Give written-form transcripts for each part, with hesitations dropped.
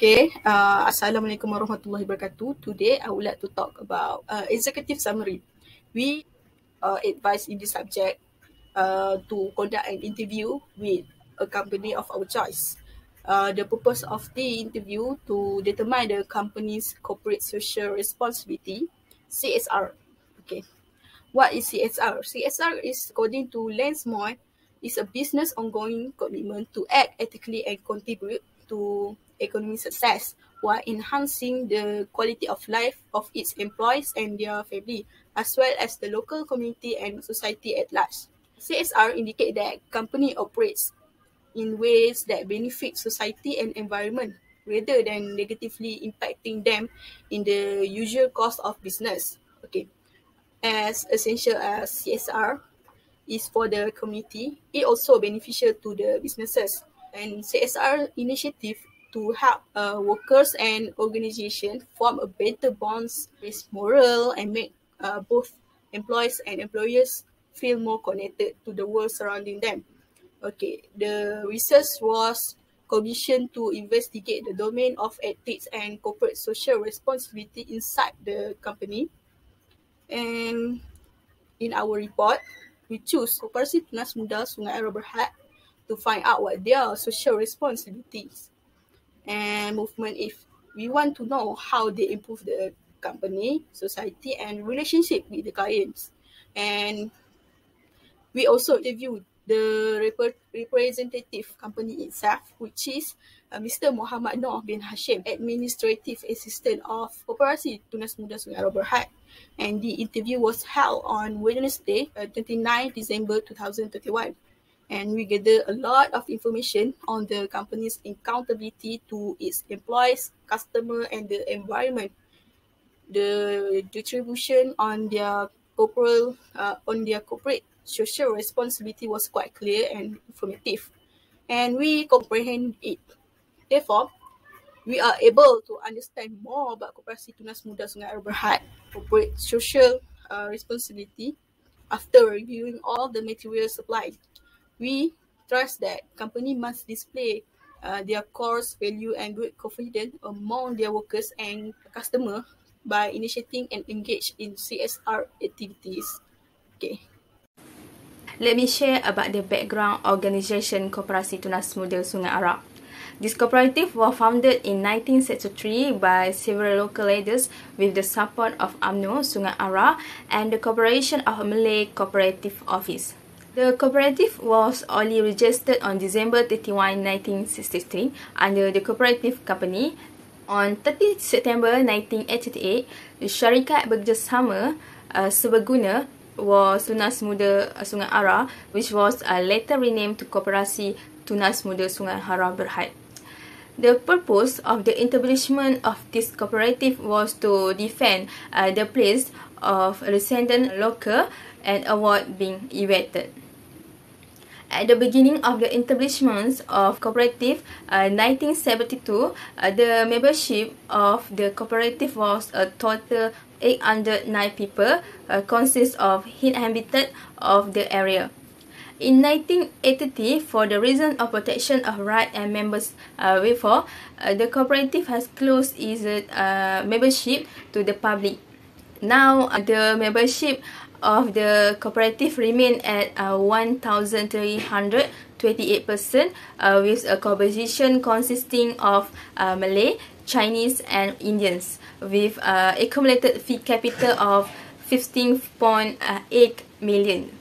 Assalamualaikum warahmatullahi wabarakatuh. Today, I would like to talk about executive summary. We advise in this subject to conduct an interview with a company of our choice. The purpose of the interview to determine the company's corporate social responsibility, CSR. Okay. What is CSR? CSR is, according to Lansmore, is a business ongoing commitment to act ethically and contribute to economic success while enhancing the quality of life of its employees and their family, as well as the local community and society at large. CSR indicate that company operates in ways that benefit society and environment rather than negatively impacting them in the usual course of business. Okay. As essential as CSR is for the community, it also beneficial to the businesses. And CSR initiative to help workers and organizations form a better bonds, raise morale, and make both employees and employers feel more connected to the world surrounding them. Okay, the research was commissioned to investigate the domain of ethics and corporate social responsibility inside the company. And in our report, we choose Koperasi Tunas Muda Sungai Arah BERHAD to find out what their social responsibilities and movement if we want to know how they improve the company, society, and relationship with the clients. And we also interviewed the representative company itself, which is Mr. Muhammad Noor bin Hashim, Administrative Assistant of Koperasi Tunas Muda Sungai Arah BERHAD. And the interview was held on Wednesday, 29 December 2021. And we gathered a lot of information on the company's accountability to its employees, customer, and the environment. The distribution on their corporate social responsibility was quite clear and informative, and we comprehend it. Therefore, we are able to understand more about Koperasi Tunas Muda Sungai Arah BERHAD corporate social responsibility after reviewing all the materials supplied. We trust that company must display their core value and good confidence among their workers and customers by initiating and engage in CSR activities. Okay. Let me share about the background organisation Koperasi Tunas Muda Sungai Arah. This cooperative was founded in 1963 by several local leaders with the support of UMNO Sungai Arah and the cooperation of Malay Cooperative Office. The cooperative was only registered on December 31, 1963 under the Cooperative Company. On 30 September 1988, the syarikat bekerjasama seberguna was Tunas Muda Sungai Arah, which was later renamed to Koperasi Tunas Muda Sungai Arah BERHAD. The purpose of the establishment of this cooperative was to defend the place of resident local and avoid being evicted. At the beginning of the establishment of cooperative, 1972, the membership of the cooperative was a total 809 people, consists of inhabitants of the area. In 1983, for the reason of protection of rights and members' welfare, the cooperative has closed its membership to the public. Now, the membership of the cooperative remain at 1,328 persons, with a composition consisting of Malay, Chinese, and Indians, with accumulated fee capital of 15.8 million.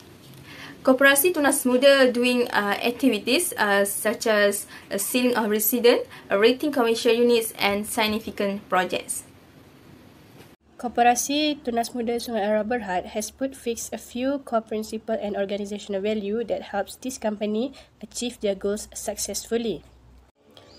Koperasi Tunas Muda doing activities such as sealing of resident, rating commercial units, and significant projects. Koperasi Tunas Muda Sungai Arah BERHAD has put fixed a few core principles and organizational value that helps this company achieve their goals successfully.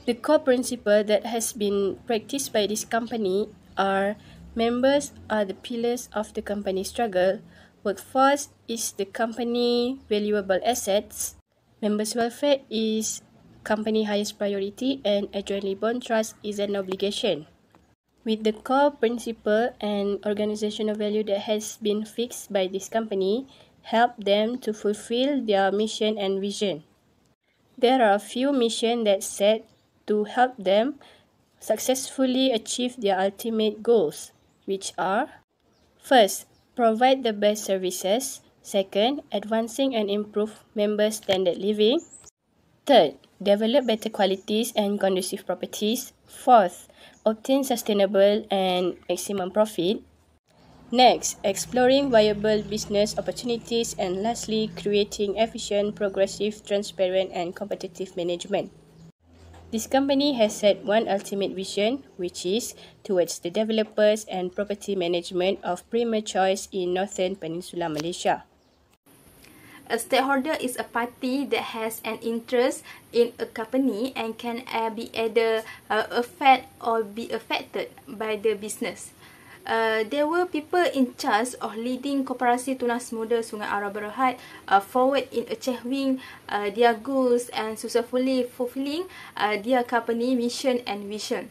The core principle that has been practiced by this company are: members are the pillars of the company struggle, workforce is the company valuable assets, members' welfare is company highest priority, and a jointly bond trust is an obligation. With the core principle and organizational value that has been fixed by this company, help them to fulfill their mission and vision. There are a few missions that set to help them successfully achieve their ultimate goals, which are: first, provide the best services; second, advancing and improve members' standard living; third, develop better qualities and conducive properties; fourth, obtain sustainable and maximum profit; next, exploring viable business opportunities; and lastly, creating efficient, progressive, transparent and competitive management. This company has set one ultimate vision, which is towards the developers and property management of premier choice in Northern Peninsula Malaysia. A stakeholder is a party that has an interest in a company and can be either affect or be affected by the business. There were people in charge of leading Koperasi Tunas Muda Sungai Arah BERHAD forward in achieving their goals and successfully fulfilling their company mission and vision.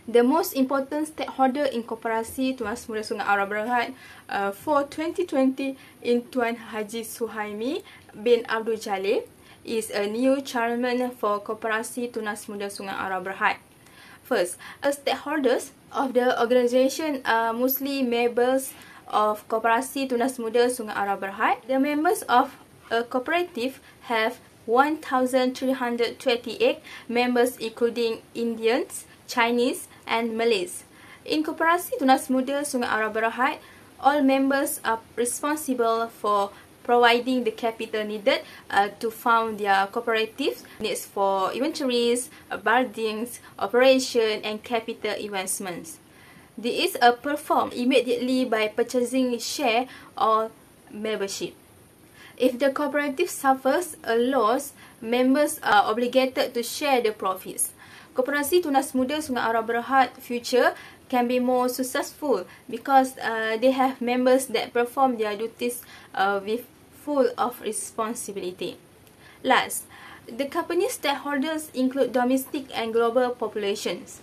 The most important stakeholder in Koperasi Tunas Muda Sungai Arah BERHAD for 2020 in Tuan Haji Suhaimi bin Abdul Jalil is a new chairman for Koperasi Tunas Muda Sungai Arah BERHAD. First, stakeholders of the organisation are mostly members of Koperasi Tunas Muda Sungai Arah BERHAD. The members of a cooperative have 1,328 members including Indians, Chinese and Malays. In Koperasi Tunas Muda Sungai Arah BERHAD, all members are responsible for providing the capital needed to found their cooperatives, needs for inventories, buildings, operation and capital investments. This is performed immediately by purchasing share or membership. If the cooperative suffers a loss, members are obligated to share the profits. Koperasi Tunas Muda Sungai Arah BERHAD future can be more successful because they have members that perform their duties with full of responsibility. Last, the company stakeholders include domestic and global populations.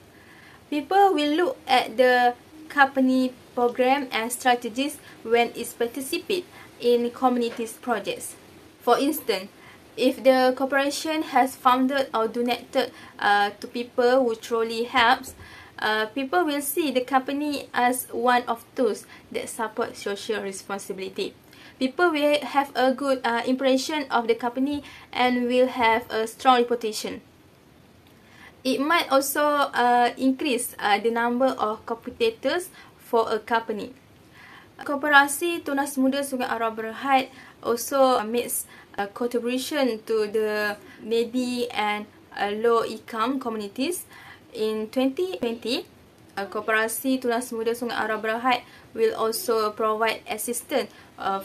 People will look at the company program and strategies when it participates in communities projects. For instance, if the corporation has funded or donated to people who truly helps, people will see the company as one of those that support social responsibility. People will have a good impression of the company and will have a strong reputation. It might also increase the number of competitors for a company. Koperasi Tunas Muda Sungai Arah BERHAD also makes a contribution to the needy and low-income communities. In 2020, Koperasi Tunas Muda Sungai Arah BERHAD will also provide assistance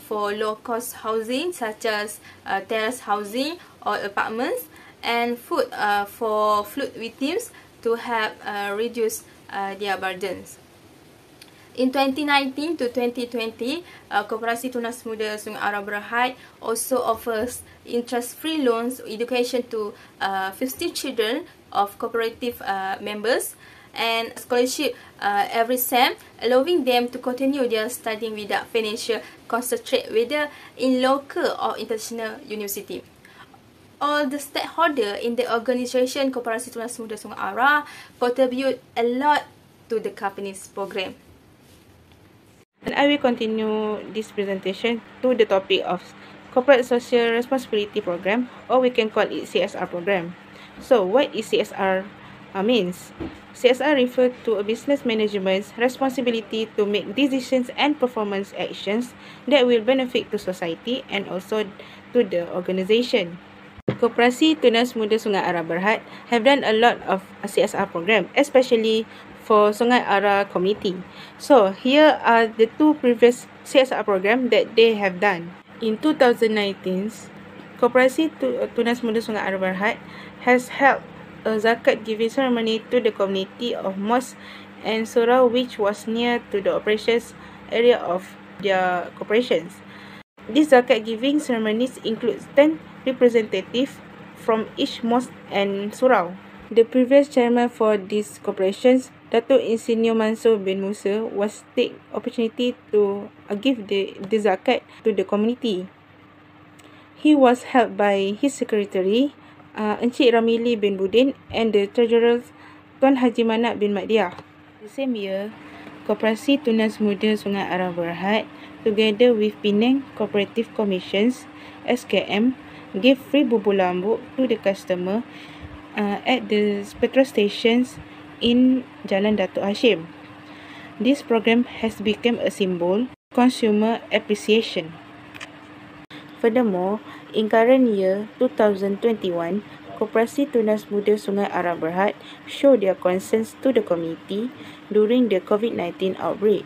for low-cost housing such as terrace housing or apartments, and food for flood victims to help reduce their burdens. In 2019 to 2020, Koperasi Tunas Muda Sungai Arah BERHAD also offers interest-free loans education to 50 children of cooperative members and scholarship every sem, allowing them to continue their studying without financial constraint, whether in local or international university. All the stakeholders in the organisation Koperasi Tunas Muda Sungai Arah contribute a lot to the company's program. And I will continue this presentation to the topic of Corporate Social Responsibility Program, or we can call it CSR program. So, what is CSR means? CSR refers to a business management's responsibility to make decisions and performance actions that will benefit to society and also to the organisation. Koperasi Tunas Muda Sungai Arah BERHAD have done a lot of CSR program, especially for Sungai Arah community. So, here are the two previous CSR program that they have done. In 2019, Koperasi Tunas Muda Sungai Arah BERHAD has held a zakat giving ceremony to the community of mosque and surau, which was near to the operations area of their corporations. These zakat giving ceremonies include 10 representatives from each mosque and surau. The previous chairman for these corporations, Datuk Insinyur Mansur bin Musa, was take opportunity to give the zakat to the community. He was helped by his secretary, Encik Ramili bin Budin, and the treasurer, Tuan Haji Manak bin Madiyah. The same year, Koperasi Tunas Muda Sungai Arah BERHAD, together with Penang Cooperative Commissions, SKM, gave free bubur lambuk to the customer at the petrol stations in Jalan Datuk Hashim. This program has become a symbol of consumer appreciation. Furthermore, in current year 2021, Koperasi Tunas Muda Sungai Arah BERHAD show their concerns to the community during the COVID-19 outbreak.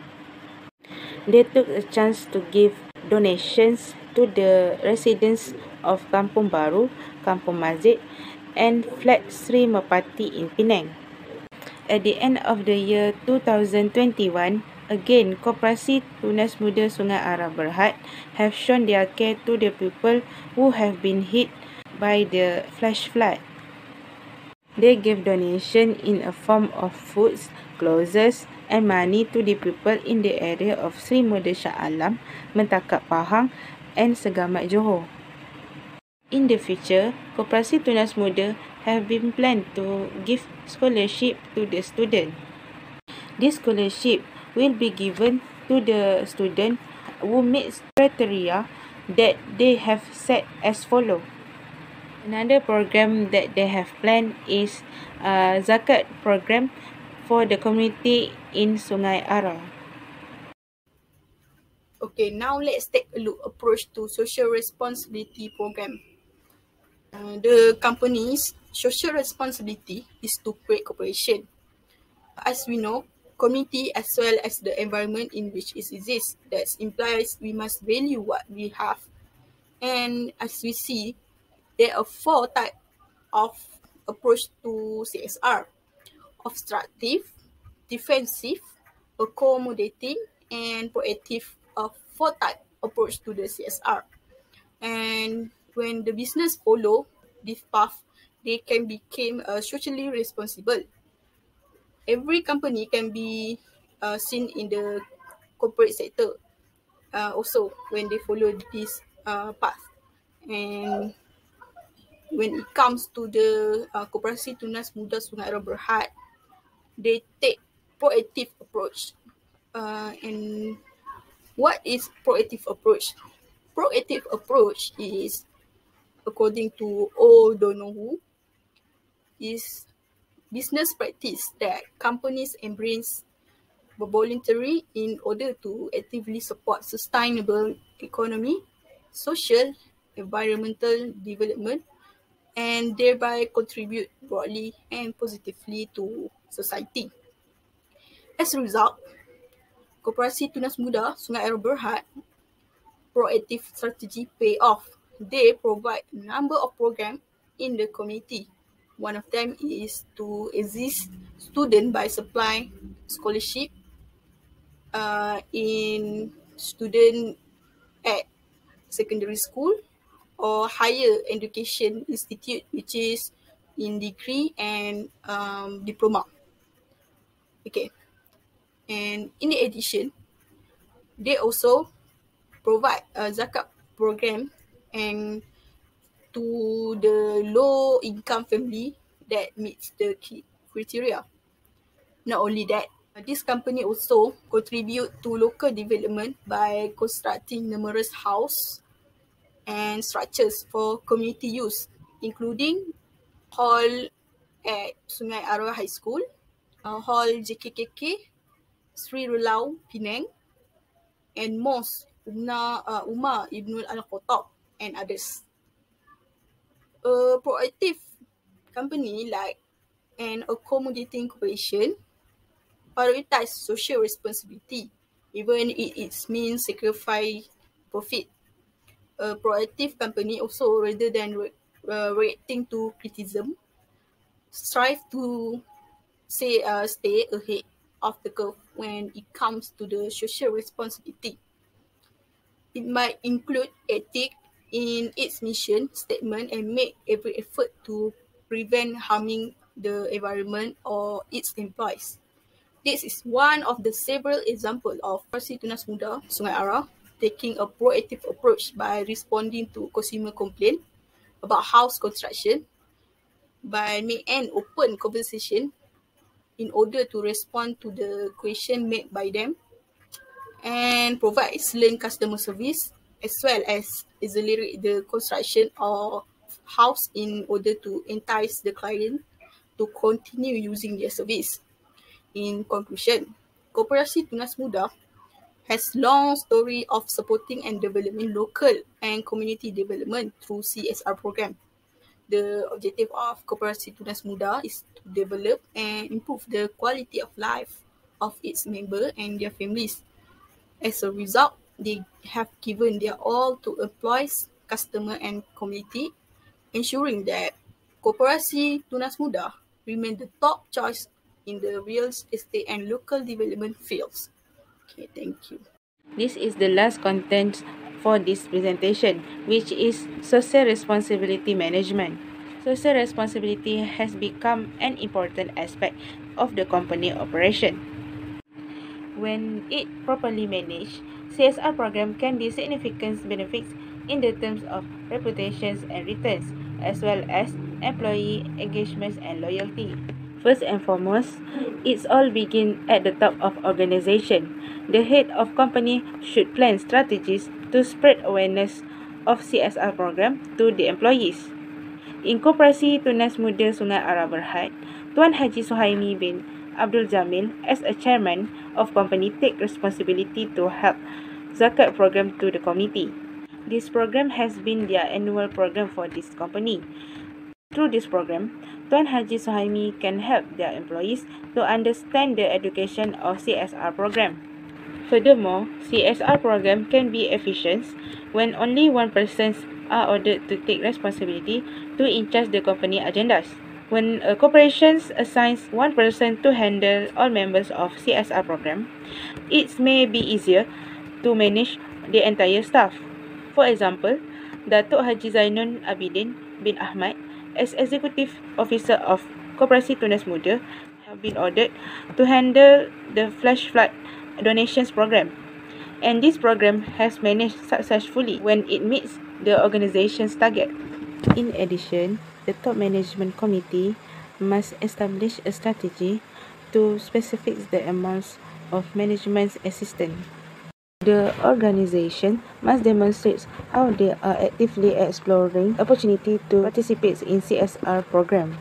They took a chance to give donations to the residents of Kampung Baru, Kampung Masjid, and Flat Sri Merpati in Penang. At the end of the year 2021, again, Koperasi Tunas Muda Sungai Arah BERHAD have shown their care to the people who have been hit by the flash flood. They gave donation in a form of foods, clothes, and money to the people in the area of Sri Muda Shah Alam, Mentakap Pahang, and Segamat Johor. In the future, Koperasi Tunas Muda have been planned to give scholarship to the student. This scholarship will be given to the student who meets criteria that they have set as follow. Another program that they have planned is Zakat program for the community in Sungai Arah. Okay, now let's take a look approach to social responsibility program. The company's social responsibility is to create cooperation. As we know, community as well as the environment in which it exists, that implies we must value what we have. And as we see, there are 4 types of approach to CSR: obstructive, defensive, accommodating, and proactive. 4 type approach to the CSR. And when the business follow this path, they can become socially responsible. Every company can be seen in the corporate sector also when they follow this path. And when it comes to the Koperasi Tunas Muda Sungai Arah BERHAD, they take proactive approach. And what is proactive approach? Proactive approach is, according to O'Donoghue, is business practice that companies embrace voluntary in order to actively support sustainable economy, social, environmental development, and thereby contribute broadly and positively to society. As a result, Koperasi Tunas Muda Sungai Arah BERHAD proactive strategy pay off. They provide a number of programs in the community. One of them is to assist students by supplying scholarship in student at secondary school or higher education institute, which is in degree and diploma. Okay, and in addition, they also provide a zakat program and to the low income family that meets the criteria. Not only that, this company also contribute to local development by constructing numerous houses and structures for community use, including hall at Sungai Arah High School, hall JKKK, Sri Rulau, Penang, and mosque Umar Ibnul Al-Khattab and others. A proactive company like an accommodating corporation prioritize social responsibility, even if it means sacrifice profit. A proactive company also, rather than reacting to criticism, strive to stay ahead of the curve when it comes to the social responsibility. It might include ethics in its mission statement and make every effort to prevent harming the environment or its employees. This is one of the several examples of Koperasi Tunas Muda Sungai Arah taking a proactive approach by responding to consumer complaint about house construction, by making an open conversation in order to respond to the question made by them and provide excellent customer service as well as accelerate the construction of house in order to entice the client to continue using their service. In conclusion, Koperasi Tunas Muda has long story of supporting and developing local and community development through CSR program. The objective of Koperasi Tunas Muda is to develop and improve the quality of life of its members and their families. As a result, they have given their all to employees, customer and community, ensuring that Koperasi Tunas Muda remain the top choice in the real estate and local development fields. Okay, thank you. This is the last content for this presentation, which is social responsibility management. Social responsibility has become an important aspect of the company operation. When it properly managed, CSR program can be significant benefits in the terms of reputations and returns, as well as employee engagements and loyalty. First and foremost, it's all begin at the top of organization. The head of company should plan strategies to spread awareness of CSR program to the employees. In Koperasi Tunas Muda Sungai Arab BERHAD, Tuan Haji Suhaimi bin Abdul Jamil as a chairman of company take responsibility to help zakat program to the community. This program has been their annual program for this company. Through this program, Tuan Haji Suhaimi can help their employees to understand the education of CSR program. Furthermore, CSR program can be efficient when only one person are ordered to take responsibility to in charge the company agendas. When a corporation assigns one person to handle all members of CSR program, it may be easier to manage the entire staff. For example, Datuk Haji Zainun Abidin bin Ahmad, as Executive Officer of Koperasi Tunas Muda, have been ordered to handle the flash flood donations program. And this program has managed successfully when it meets the organization's target. In addition, the top management committee must establish a strategy to specify the amounts of management assistance. The organization must demonstrate how they are actively exploring opportunity to participate in CSR program.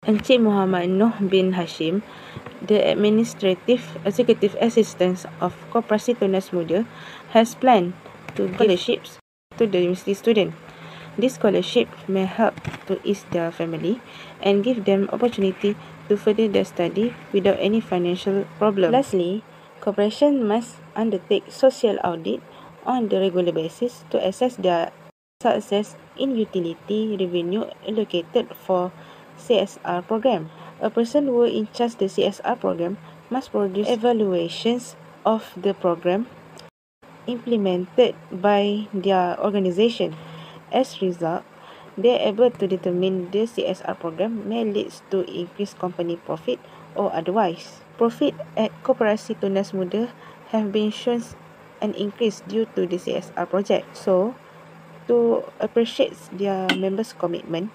Encik Muhammad Noh bin Hashim, the Administrative Executive Assistant of Koperasi Tunas Muda, has planned to give scholarships to the university student. This scholarship may help to ease their family and give them opportunity to further their study without any financial problem. Lastly, corporation must undertake social audit on the regular basis to assess their success in utility revenue allocated for CSR program. A person who in charge the CSR program must produce evaluations of the program implemented by their organization. As a result, they are able to determine the CSR program may lead to increased company profit or otherwise. Profit at Koperasi Tunas Muda have been shown an increase due to the CSR project. So, to appreciate their members' commitment,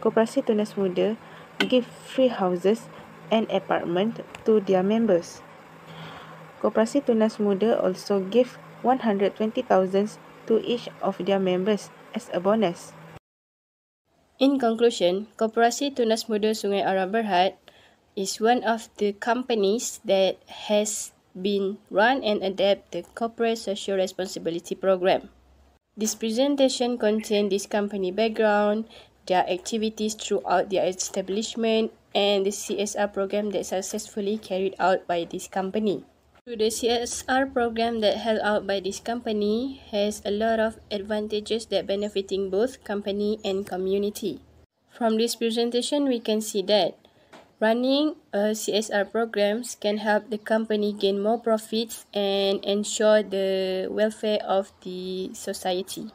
Koperasi Tunas Muda give free houses and apartment to their members. Koperasi Tunas Muda also give 120,000 to each of their members as a bonus. In conclusion, Koperasi Tunas Muda Sungai Arab BERHAD is one of the companies that has been run and adapt the corporate social responsibility program. This presentation contains this company background, their activities throughout their establishment, and the CSR program that successfully carried out by this company. So the CSR program that held out by this company has a lot of advantages that benefiting both company and community. From this presentation, we can see that running CSR programs can help the company gain more profits and ensure the welfare of the society.